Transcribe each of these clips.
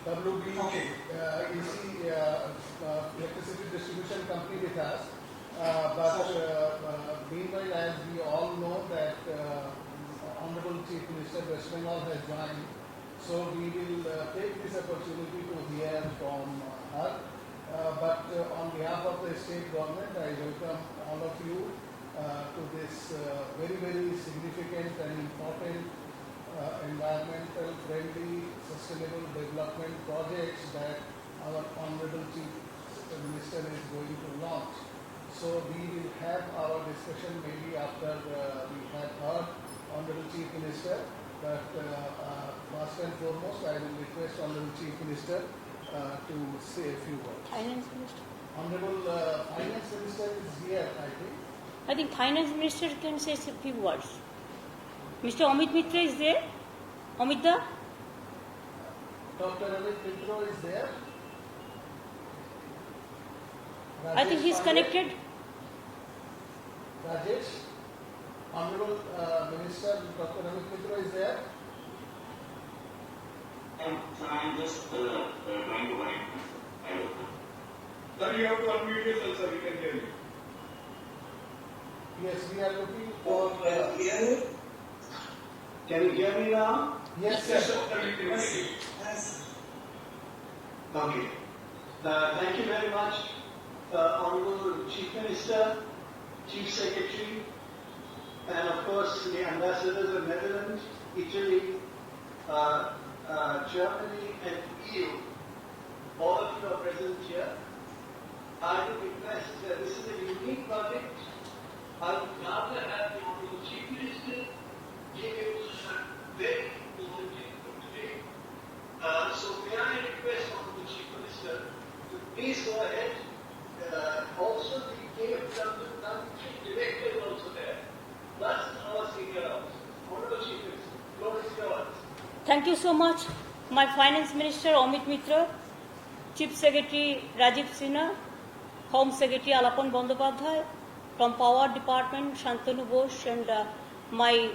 WB Okay. EC electricity distribution company with us. Meanwhile, as we all know that Honorable Chief Minister West Bengal has joined, so we will take this opportunity to hear from her. On behalf of the state government, I welcome all of you to this very, very significant and important environmental friendly sustainable development projects that our Honorable Chief Minister is going to launch. So we will have our discussion maybe after we have heard Honorable Chief Minister. But first and foremost, I will request Honorable Chief Minister to say a few words. Finance Minister. Honorable Finance Minister is here, I think. I think Finance Minister can say a few words. Mr. Amit Mitra is there. Amit da? Dr. Amit Mitra is there. I think he's Pandey. connected. Rajesh, Honorable Minister Dr. Amit Mitra is there. I'm just trying to find. Sir, you have to unmute yourself, sir. We can hear you. Yes, we are looking for. Can you hear me now? Yes, Yes, sir. sir. Yes. Okay. Thank you very much, Honorable Chief Minister, Chief Secretary, and of course the ambassadors of Netherlands, Italy, Germany, and EU. All of you are present here. I would request that this is a unique project. I would rather have the Honorable Chief Minister give you a very important input today. So may I request Honorable Chief Minister to please go ahead. Also the KFW director is also there. Plus our senior officer. Honorable Chief Minister, floor is yours. Thank you so much. My Finance Minister Amit Mitra, Chief Secretary Rajiv Sinha, Home Secretary Alapan Bandyopadhyay, from Power Department Shantanu Bose, and my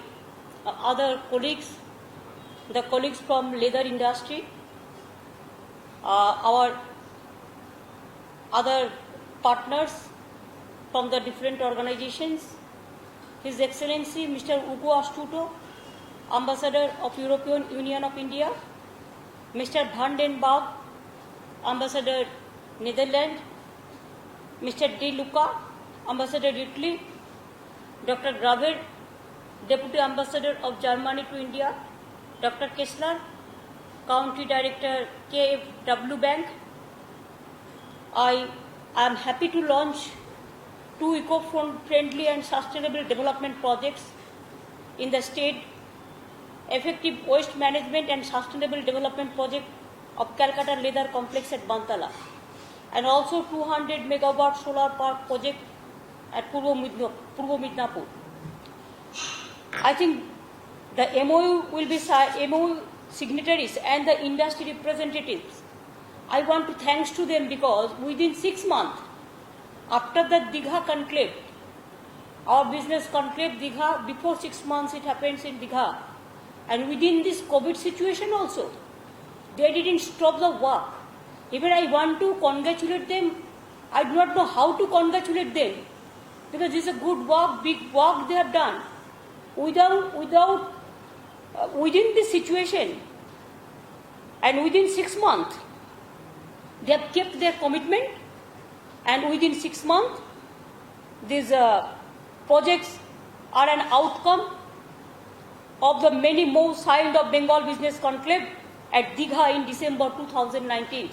other colleagues, the colleagues from leather industry, our other partners from the different organizations, His Excellency Mr. Ugo Astuto, Ambassador of European Union of India, Mr. Van den Berg, Ambassador Netherlands, Mr. De Luca, Ambassador Italy, Dr. Graver, Deputy Ambassador of Germany to India, Dr. Kessler, Country Director KFW Bank. I am happy to launch 2 eco-friendly and sustainable development projects in the state: effective waste management and sustainable development project of Calcutta Leather Complex at Bantala, and also 200 megawatt solar park project at Purvo Midnapur. I think the MOU will be MOU signatories and the industry representatives. I want to thanks to them because within 6 months after the Digha conclave, our business conclave Digha, before 6 months it happens in Digha, and within this COVID situation also, they didn't stop the work. Even I want to congratulate them. I do not know how to congratulate them because this is a good work, big work they have done. Within this situation and within 6 months, they have kept their commitment, and within 6 months, these projects are an outcome of the many more signed of Bengal Business Conclave at Digha in December 2019.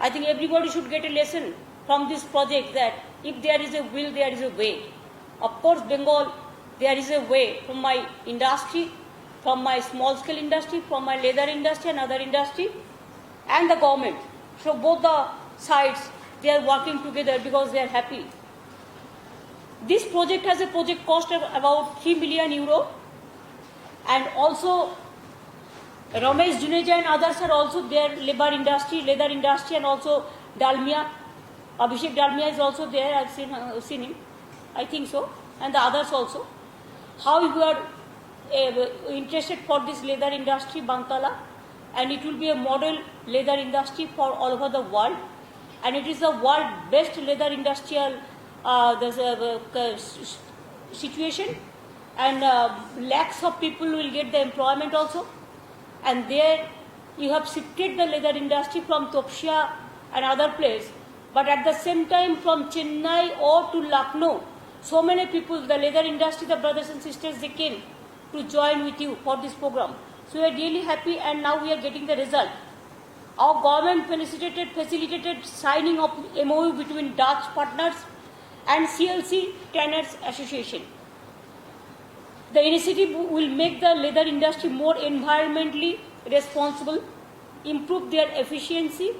I think everybody should get a lesson from this project that if there is a will, there is a way. Of course, Bengal, there is a way from my industry, from my small scale industry, from my leather industry and other industry, and the government. So both the sides, they are working together because they are happy. This project has a project cost of about 3 million euro, and also Ramesh Juneja and others are also there, leather industry, and also Dalmia. Abhishek Dalmia is also there, I've seen him, I think so, and the others also. How you are interested for this leather industry, Bantala? and it will be a model leather industry for all over the world, and it is the world best leather industrial situation, and lakhs of people will get the employment also. And there you have shifted the leather industry from Topsia and other place, but at the same time from Chennai or to Lucknow, so many people, the leather industry, the brothers and sisters, they came to join with you for this program. So we are really happy, and now we are getting the result. Our government facilitated signing of MOU between Dutch partners and CLC Tanners Association. The initiative will make the leather industry more environmentally responsible, improve their efficiency,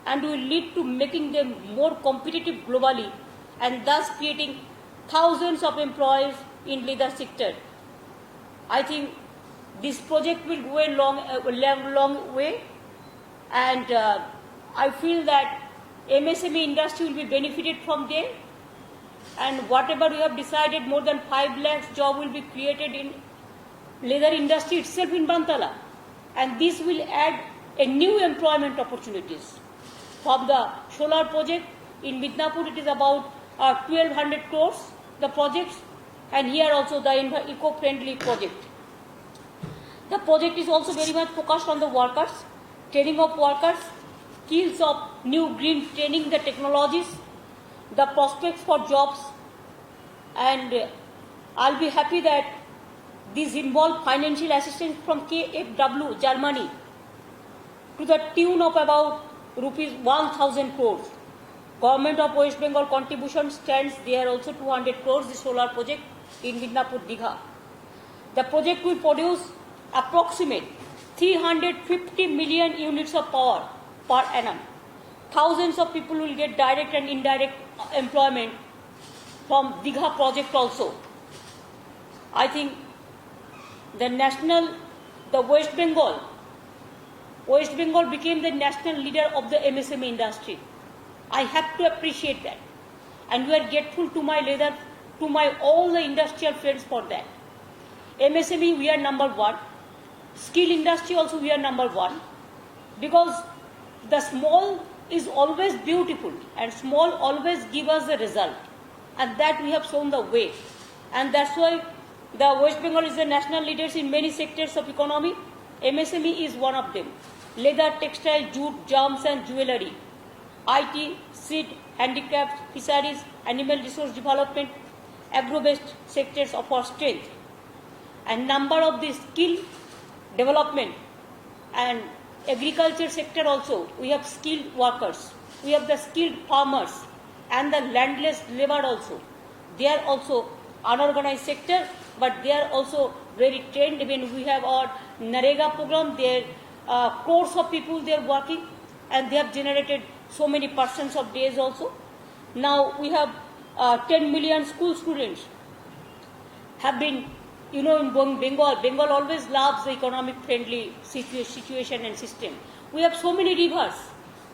and will lead to making them more competitive globally, and thus creating thousands of employees in leather sector. I think this project will go a long way, and I feel that MSME industry will be benefited from there, and whatever we have decided, more than 5 lakhs job will be created in leather industry itself in Bantala, and this will add a new employment opportunities. From the solar project in Midnapur, it is about 1200 crores, the projects, and here also the eco-friendly project. The project is also very much focused on the workers, training of workers, skills of new green training, the technologies, the prospects for jobs, and I'll be happy that these involve financial assistance from KfW, Germany, to the tune of about rupees 1,000 crores. Government of West Bengal contribution stands there also 200 crores, the solar project in Midnapur, Digha. The project will produce approximate 350 million units of power per annum. Thousands of people will get direct and indirect employment from Digha project also. I think West Bengal became the national leader of the MSME industry. I have to appreciate that, and we are grateful to all the industrial friends for that. MSME, we are number one. Skill industry also we are number one, because the small is always beautiful, and small always give us the result, and that we have shown the way, and that's why the West Bengal is the national leaders in many sectors of economy. MSME is one of them. Leather, textile, jute, jams and jewellery, IT, seed, handicrafts, fisheries, animal resource development, agro-based sectors of our strength. And number of the skill development and agriculture sector also, we have skilled workers, we have the skilled farmers and the landless labor also. They are also unorganized sector, but they are also very trained. When we have our Narega program, there crores of people they are working, and they have generated so many persons of days also. Now we have 10 million school students have been, in Bengal always loves the economic friendly situation and system. We have so many rivers,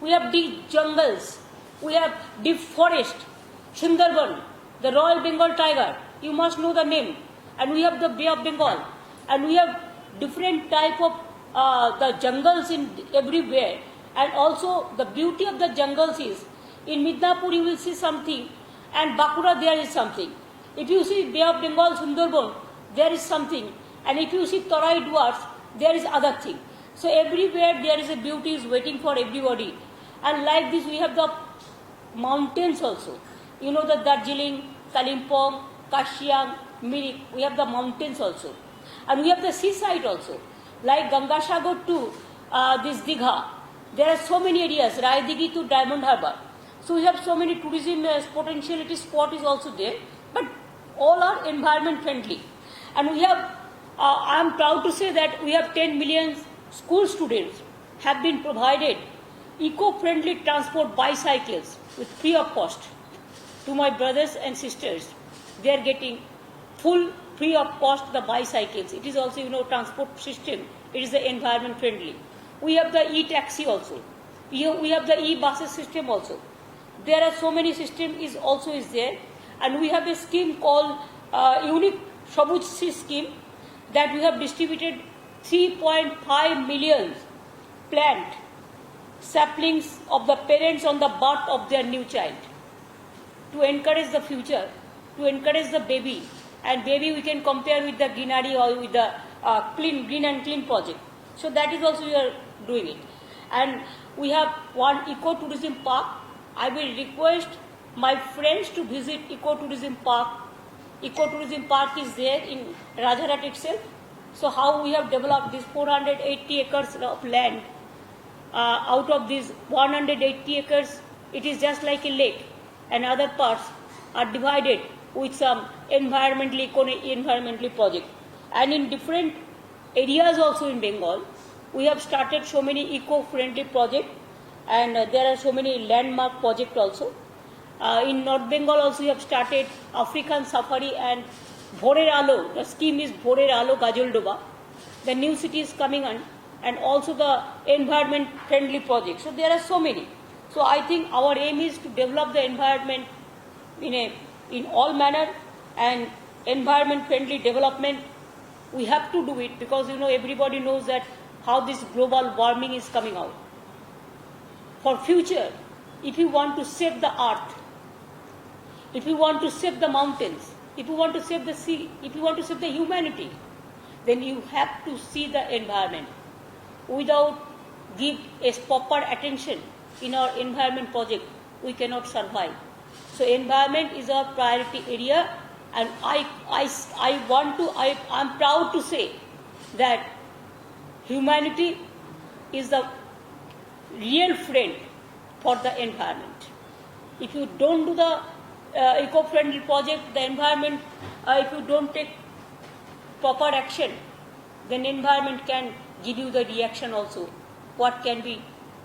we have deep jungles, we have deep forest, Sundarban, the Royal Bengal tiger, you must know the name, and we have the Bay of Bengal, and we have different type of the jungles in everywhere. And also the beauty of the jungles is, in Midnapur you will see something, and Bakura there is something. If you see Bay of Bengal, Sundarban, there is something, and if you see Tarai Dwarfs, there is other thing. So everywhere there is a beauty is waiting for everybody. And like this we have the mountains also. You know, the Darjeeling, Kalimpong, Kashiang, Mirik, we have the mountains also. And we have the seaside also, like Gangasagar to this Digha. There are so many areas, Raidigi to Diamond Harbour. So we have so many tourism potentiality spot is also there, but all are environment friendly. And we have, I am proud to say that we have 10 million school students have been provided eco-friendly transport bicycles with free of cost to my brothers and sisters. They are getting full free of cost the bicycles. It is also, transport system. It is the environment friendly. We have the e-taxi also. We have the e-buses system also. There are so many systems is there. And we have a scheme called Unique Shabuj scheme that we have distributed 3.5 million plant saplings of the parents on the birth of their new child to encourage the future, to encourage the baby. And baby we can compare with the greenery or with the green and clean project. So that is also we are doing it. And we have one ecotourism park. I will request my friends to visit ecotourism park. Ecotourism park is there in Rajarat itself. So how we have developed this 480 acres of land. Out of these 180 acres, it is just like a lake, and other parts are divided with some environmentally project. And in different areas also in Bengal, we have started so many eco-friendly projects, and there are so many landmark projects also. In North Bengal also we have started African Safari and Bhorer Alo. The scheme is Bhorer Alo Gajoldoba. The new city is coming on, and also the environment friendly projects. So there are so many. So I think our aim is to develop the environment in all manner, and environment friendly development. We have to do it because everybody knows that how this global warming is coming out. For future, if you want to save the earth, if you want to save the mountains, if you want to save the sea, if you want to save the humanity, then you have to see the environment. Without give a proper attention in our environment project, we cannot survive. So environment is our priority area, and I'm proud to say that humanity is the real friend for the environment. If you don't do the eco-friendly project, the environment, if you don't take proper action, then environment can give you the reaction also, what can be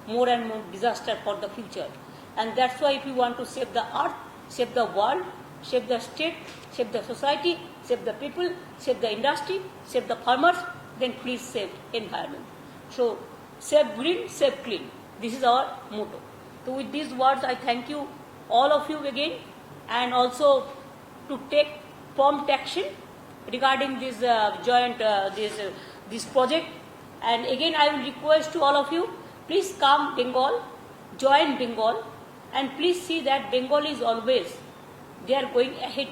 more and more disaster for the future. And that's why if you want to save the earth, save the world, save the state, save the society, save the people, save the industry, save the farmers, then please save environment. So save green, save clean. This is our motto. So with these words, I thank you, all of you again, and also to take prompt action regarding this this project. And again, I will request to all of you, please come Bengal, join Bengal, and please see that Bengal is always, they are going ahead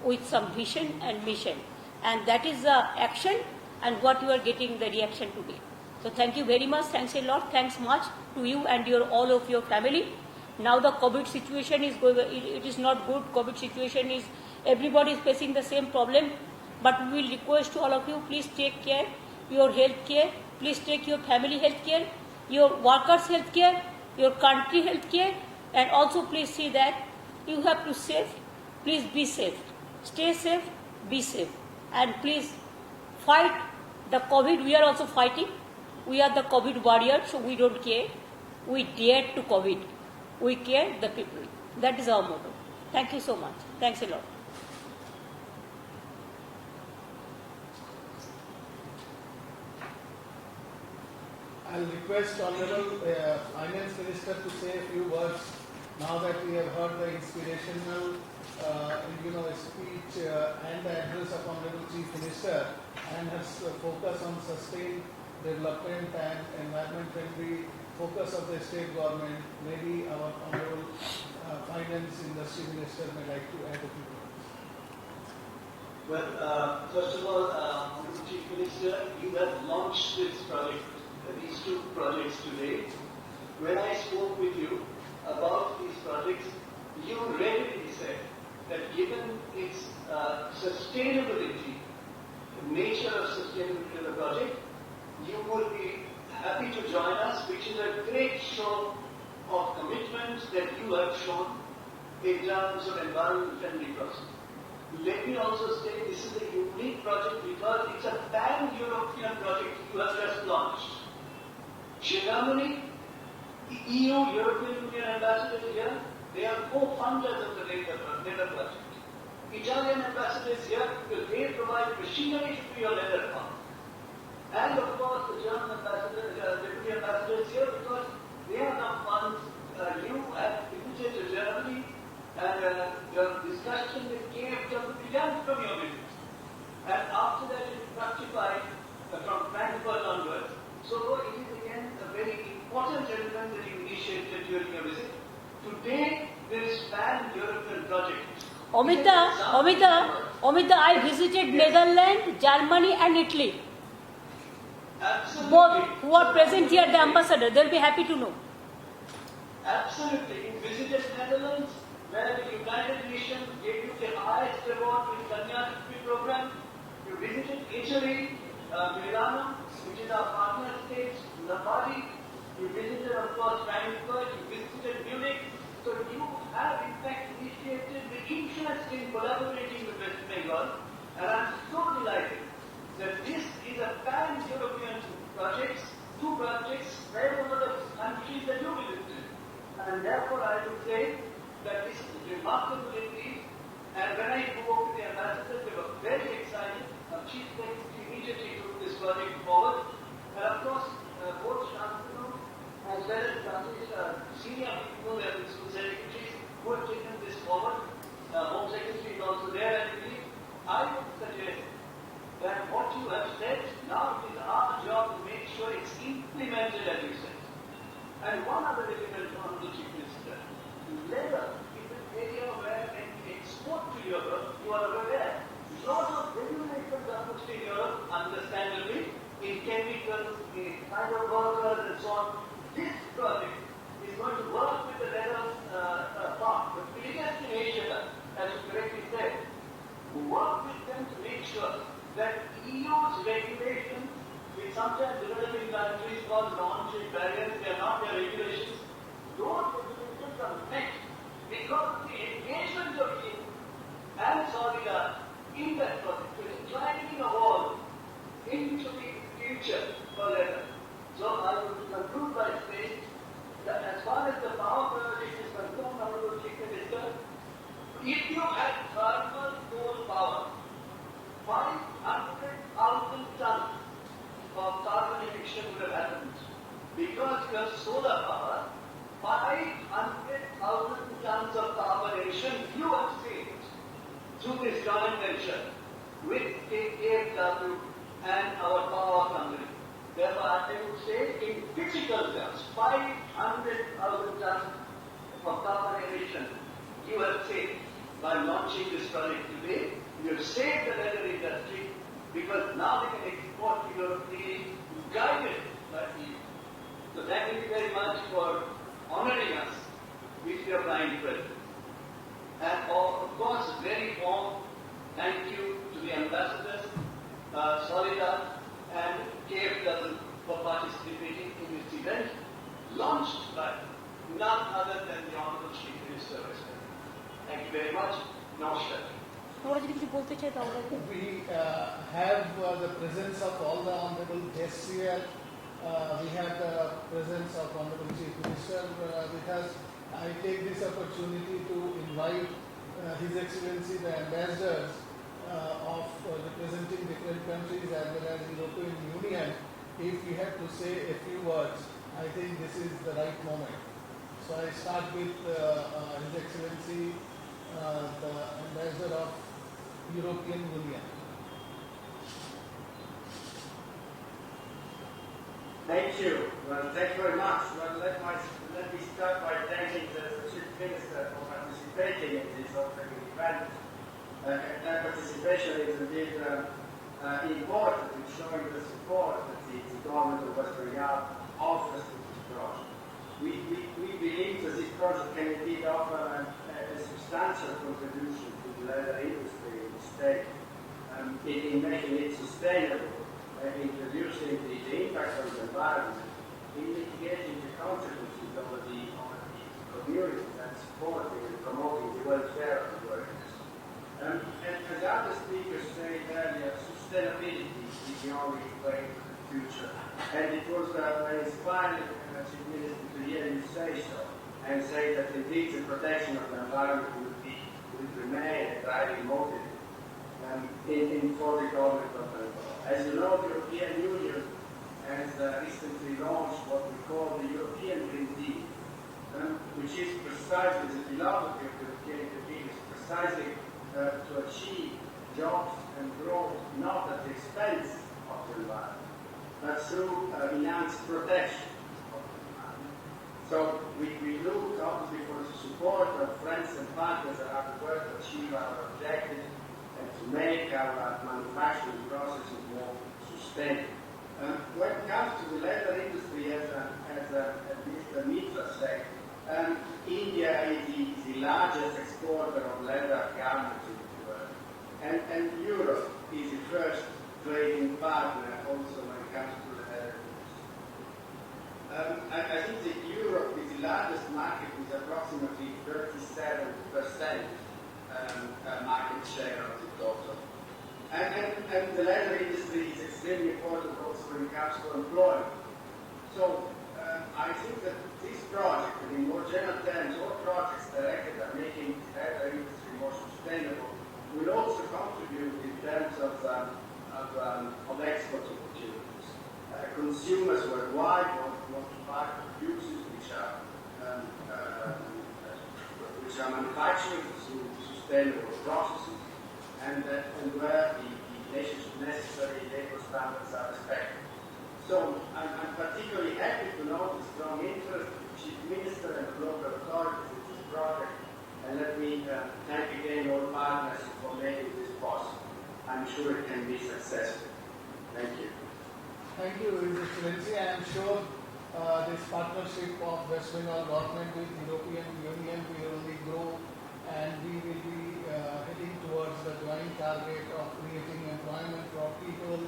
with some vision and mission. And that is the action and what you are getting the reaction today. So thank you very much. Thanks a lot. Thanks much to you and all of your family. Now the COVID situation is going, it is not good. COVID situation is, everybody is facing the same problem. But we will request to all of you, please take care, your health care, please take your family health care, your workers health care, your country health care, and also please see that you have to save, please be safe. Stay safe, be safe. And please fight the COVID. We are also fighting. We are the COVID warriors, so we don't care. We dare to COVID. We care the people. That is our motto. Thank you so much. Thanks a lot. I'll request Honorable Finance Minister to say a few words now that we have heard the inspirational speech and the address of Honorable Chief Minister, and has focus on sustained development and environment-friendly focus of the state government. Maybe our Honorable Finance Industry Minister may like to add a few words. Well, first of all, Honorable Chief Minister, you have launched this project, these two projects today. When I spoke with you about these projects, you readily said that given its sustainability, the nature of sustainability of the project, you would be happy to join us, which is a great show of commitment that you have shown in terms of environment-friendly project. Let me also say this is a unique project because it's a pan-European project you have just launched. Germany, EU, European Union ambassadors here, they are co-funders of the data project. Italian ambassadors here because they provide machinery to your leather farm. And of course the German ambassadors, deputy ambassadors here because they are the funds you have visited to Germany, and your discussion with KFW began from your visit. And after that it fructified from Frankfurt onwards. So it is again a very very important element that you initiated during your visit. Today, there is pan-European project. Omida, I visited Netherlands, Germany and Italy. Absolutely. Both who are present here, the ambassador, they'll be happy to know. Absolutely. You visited Netherlands, where the United Nations gave you the highest award with Kanyashri program. You visited Italy, Milano, which is our partner state, Lombardy. You visited, of course, Frankfurt. You visited Munich. So you have, in fact, initiated the interest in collaborating with West Bengal. And I'm so delighted that this is a pan-European project, two projects spread over the countries that you visited. And therefore, I would say that this is remarkable indeed. And when I spoke to the ambassadors, they were very excited. Our chief secretary immediately took this project forward. And of course, both Shantanu as well as senior people and school secretaries who have taken this forward. Home Secretary is also there, I believe. I would suggest that what you have said, now it is our job to make sure it's implemented as you said. And one other element on the Chief Minister, leather is an area where when you export to Europe, you are aware, a lot of regulations are pushed in Europe, understandably, in chemicals, in fiber workers and so on. This project is going to work with the leather part, the biggest in Asia, as you correctly said, work with them to make sure that EU's regulations, which sometimes developing countries call non-trade barriers, they are not their regulations, those regulations are met because of the engagement of EU and Solidar in that project. So it's climbing a wall into the future for leather. So I will conclude by saying that as far as the power project is concerned, Honorable Chief Minister, if you had thermal coal power, 500,000 tons of carbon emission would have happened. Because you have solar power, 500,000 tons of carbon emission you have saved through this joint venture with KFW and our power company. Therefore, I would say in physical terms, 500,000 tons of carbon emission you have saved by launching this project today. You have saved the leather industry because now they can export to Europe freely, guided by EU. So thank you very much for honoring us with your kind presence. And of course, very warm thank you to the ambassadors, Solidar and KFW for participating in this event, launched by none other than the Honorable Chief Minister of West Bengal. Thank you very much. Namaskar. We have the presence of all the honorable guests here. We have the presence of Honorable Chief Minister with us. I take this opportunity to invite His Excellency the ambassadors of representing different countries as well as European Union. If we have to say a few words, I think this is the right moment. So I start with His Excellency the ambassador of European Union. Thank you. Well, thank you very much. Well, let me start by thanking the Chief Minister for participating in this opening event. That participation is indeed important in showing the support that the government of West Bengal offers to this project. We believe that this project can indeed offer a substantial contribution to the leather industry in the state, in making it sustainable, in reducing the impact on the environment, in mitigating the consequences over the communities and supporting and promoting the welfare of the workers. And as other speakers said earlier, sustainability is the only way to the future. And it was very inspiring, Chief Minister, to hear you say so, and say that indeed the protection of the environment would remain a driving motive for the government of Bengal. As you know, the European Union has recently launched what we call the European Green Deal, which is precisely the philosophy of the European Green Deal, is precisely to achieve jobs and growth not at the expense of the environment, but through enhanced protection of number of friends and partners around the world to achieve our objectives and to make our manufacturing processes more sustainable. When it comes to the leather industry as at least a neutral sector, India is the largest exporter of leather garments in the world. And Europe is the first trading partner also when it comes to the leather industry. I think that Europe is the largest market with approximately 37% market share of the total. And the leather industry is extremely important also when it comes to employment. So I think that this project, in more general terms, all projects directed at making the leather industry more sustainable, will also contribute in terms of export opportunities. Consumers worldwide want to buy producers which are manufactured through sustainable processes and where the necessary labor standards are respected. So I'm particularly happy to note the strong interest of the Chief Minister and the local authorities in this project, and let me thank again all partners for making this possible. I'm sure it can be successful. Thank you. Thank you, His Excellency. I am sure this partnership of West Bengal government with European Union will only grow, and we will be heading towards the joint target of creating employment for people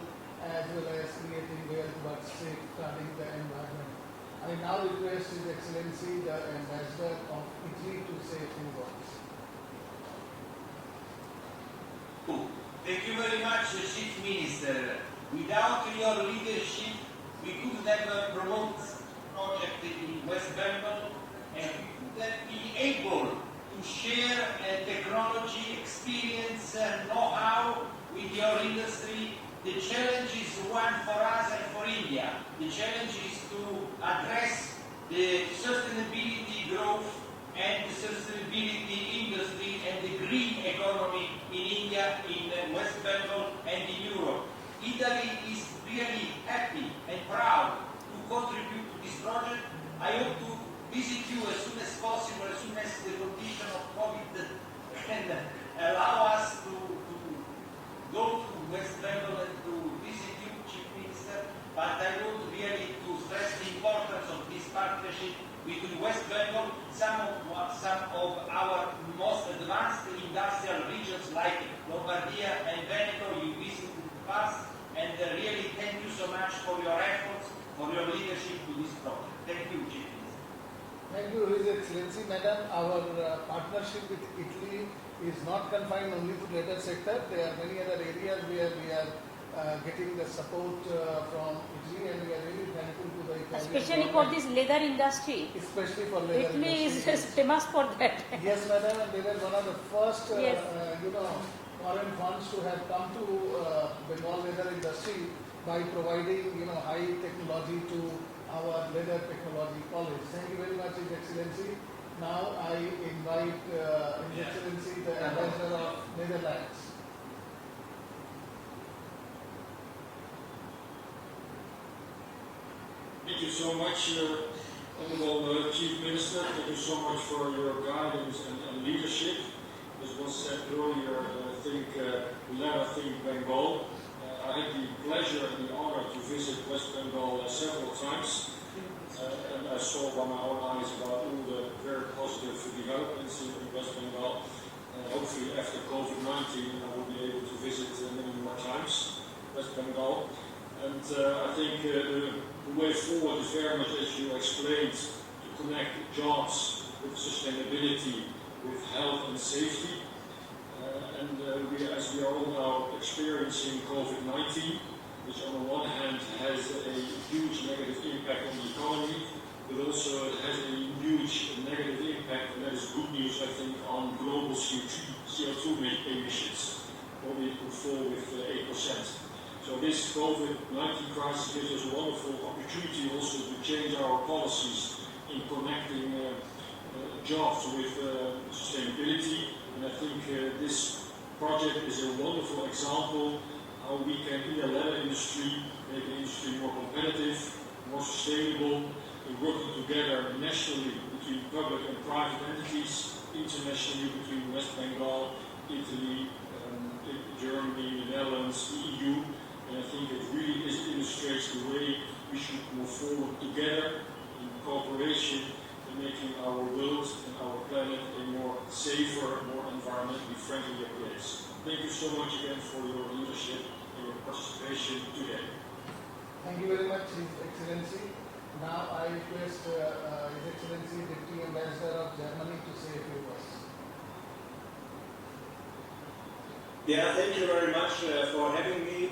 as well as creating wealth but safeguarding the environment. I now request His Excellency the Ambassador of Italy to say a few words. Thank you very much, Chief Minister. Without your leadership, we could never promote this project in West Bengal, and we could not be able to share technology, experience, and know-how with your industry. The challenge is one for us and for India. The challenge is to address the sustainability growth and the sustainability industry and the green economy in India, in West Bengal and in Europe. Italy is really happy and proud to contribute to this project. I hope to visit you as soon as possible, as soon as the condition of COVID can allow us to go to West Bengal and to visit you, Chief Minister. But I want really to stress the importance of this partnership between West Bengal, some of our most advanced industrial regions like Lombardia and Veneto you visited in the past, and really thank you so much for your efforts, for your leadership to this project. Thank you, Chief Minister. Thank you, His Excellency, Madam. Our partnership with Italy is not confined only to leather sector. There are many other areas where we are getting the support from Italy, and we are really thankful to the Italian Especially for government. this leather industry. Especially for leather Italy industry. is famous for that. Yes, Madam, and they were one of the first, Yes. foreign funds to have come to Bengal leather industry by providing, high technology to our leather technology college. Thank you very much, His Excellency. Now I invite His Excellency, the Ambassador of Netherlands. Thank you so much, Honorable Chief Minister. Thank you so much for your guidance and leadership. As was said earlier, I think Leather Think Bengal. I had the pleasure and the honor to visit West Bengal several times. And I saw by my own eyes about all the very positive developments in West Bengal. Hopefully after COVID-19 I will be able to visit many more times West Bengal. And I think the way forward is very much as you explained, to connect jobs with sustainability, with health and safety. As we are all now experiencing COVID-19, which on the one hand has a huge negative impact on the economy, but also it has a huge negative impact, and that is good news, I think, on global CO2 emissions, where we could fall with 8%. So this COVID-19 crisis gives us a wonderful opportunity also to change our policies in connecting jobs with sustainability, and I think this project is a wonderful example how we can, in the leather industry, make the industry more competitive, more sustainable, and working together nationally between public and private entities, internationally between West Bengal, Italy, Germany, the Netherlands, the EU, and I think it really illustrates the way we should move forward together in cooperation in making our world and our planet a more safer, more environmentally friendlier place. Thank you so much again for your leadership and your participation today. Thank you very much, His Excellency. Now I request His Excellency Deputy Ambassador of Germany to say a few words. Yeah, thank you very much for having me.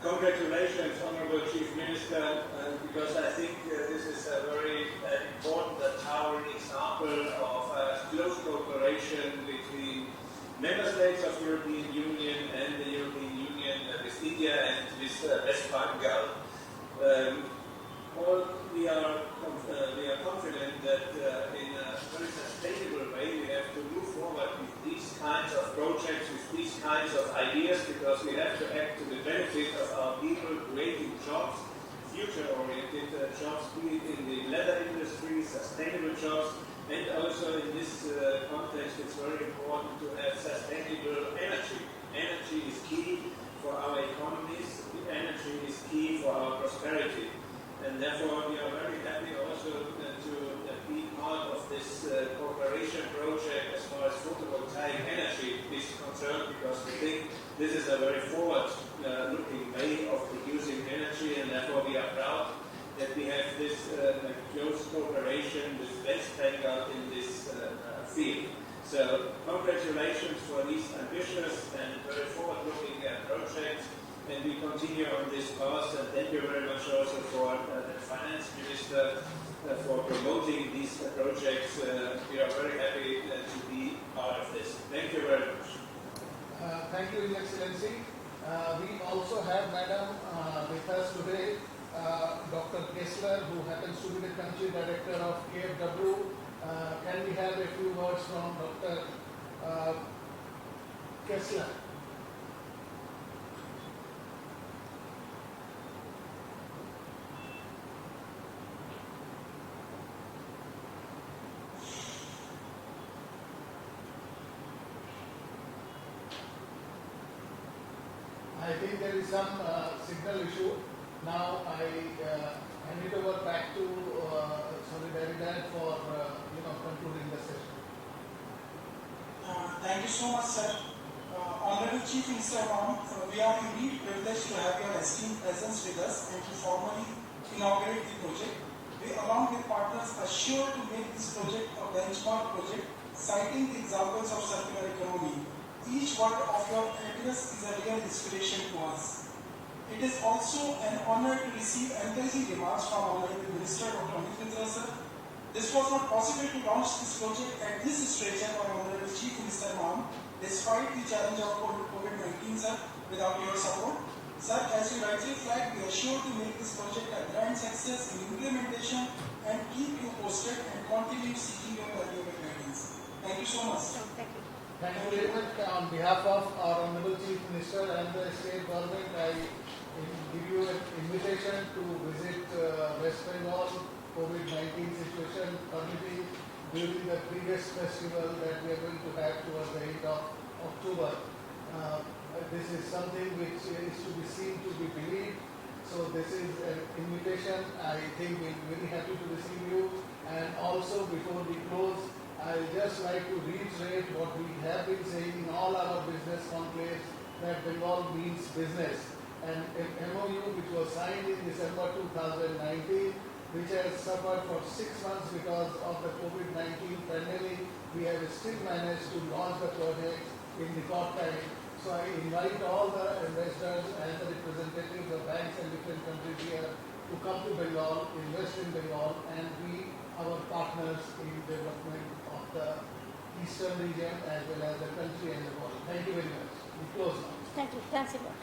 Congratulations, Honorable Chief Minister, because I think this is a very important and towering example of close cooperation between member states of the European Union and the European Union with India and with West Bengal. We are confident that in a very sustainable way we have to move forward with these kinds of projects, with these kinds of ideas, because we have to act to the benefit of our people, creating jobs, future-oriented jobs, be it in the leather industry, sustainable jobs, and also in this context it's very important to have sustainable energy. Energy is key for our economies, energy is key for our prosperity. And therefore, we are very happy also to be part of this cooperation project as far as photovoltaic energy is concerned, because we think this is a very forward-looking way of producing energy, and therefore we are proud that we have this close cooperation with West Bengal in this field. So, congratulations for these ambitious and very forward-looking projects. And we continue on this path, and thank you very much also for the Finance Minister for promoting these projects. We are very happy to be part of this. Thank you very much. Thank you, His Excellency. We also have, Madam, with us today, Dr. Kessler, who happens to be the Country Director of KFW. Can we have a few words from Dr. Kessler? I think there is some signal issue. Now I hand it over back to Daridad for concluding the session. Thank you so much, sir. Honorable Chief Minister Ma'am, we are indeed privileged to have your esteemed presence with us and to formally inaugurate the project. We, along with partners, are sure to make this project a benchmark project, citing the examples of circular economy. Each word of your address is a real inspiration to us. It is also an honor to receive encouraging remarks from Honorable Minister Dr. Amit Mitra sir. This was not possible to launch this project at this stage by Honorable Chief Minister Ma'am, despite the challenge of COVID-19 sir, without your support. Sir, as you rightly flagged, we are sure to make this project a grand success in implementation and keep you posted and continue seeking your valuable guidance. Thank you so much. Thank you. Thank you very much. On behalf of our Honorable Chief Minister and the state government, I give you an invitation to visit West Bengal COVID-19 situation permitting during the previous festival that we are going to have towards the end of October. This is something which is to be seen, to be believed. So this is an invitation. I think we'll be very happy to receive you. And also, before we close, I just like to reiterate what we have been saying in all our business conclaves, that Bengal means business. And an MOU which was signed in December 2019, which has suffered for 6 months because of the COVID-19 pandemic, we have still managed to launch the project in record time. So I invite all the investors and the representatives of banks and different countries here to come to Bengal, invest in Bengal, and be our partners in development of the eastern region as well as the country and the world. Thank you very much. We close now. Thank you. Thanks a lot.